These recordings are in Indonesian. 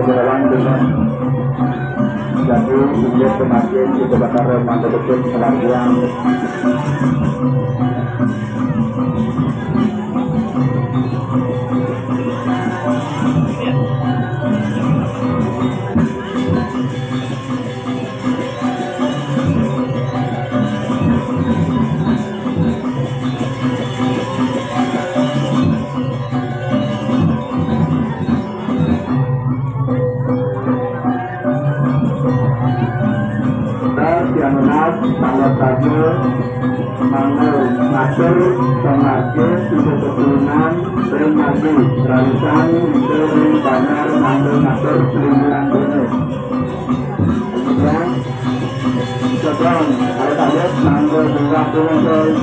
kebenaran dengan jatuh sejak kematian di kebakaran mata betul pelabuhan. Tanggal tadi mangga master sengaja sudah keturunan sengaja terusan sering banar mangga master seribuan dunia kemudian sekarang ada tadi mangga bunga turun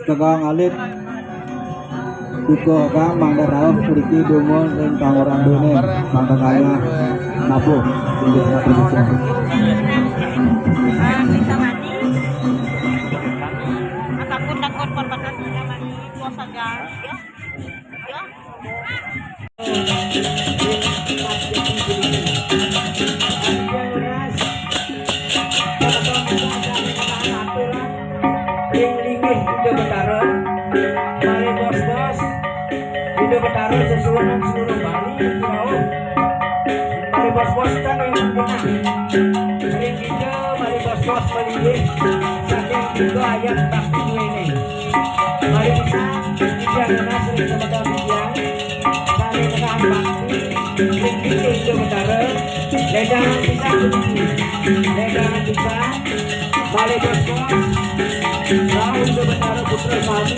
Tegang alit Duko kang mangga rauh kuriki dumul ing kang orang dene mangga kaya napu tinggi napu bisa takut perbatas mandi puasa gas ya Video Betara sesuai seluruh Bali, mari bos-bos kan yang menang. Hari kita mari bos-bos Bali, saking juga ayat pasti ini. Mari kita jangan sering sama biang, kali menang pasti. Video Betara, jangan bisa begini, jangan bisa. Mari bos-bos, tahu Video Betara putra Bali.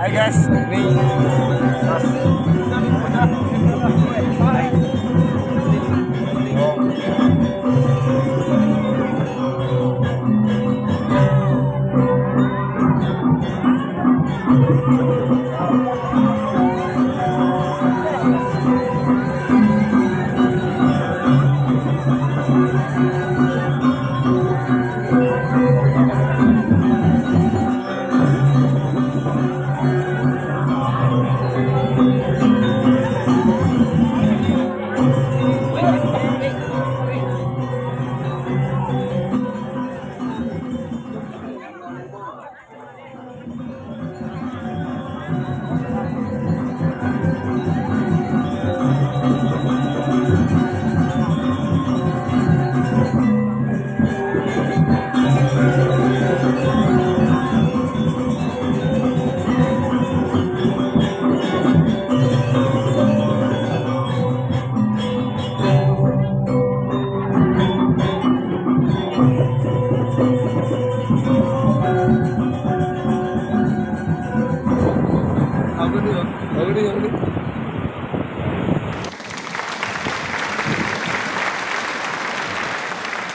Hai guys, ini Apa nih? Apa nih?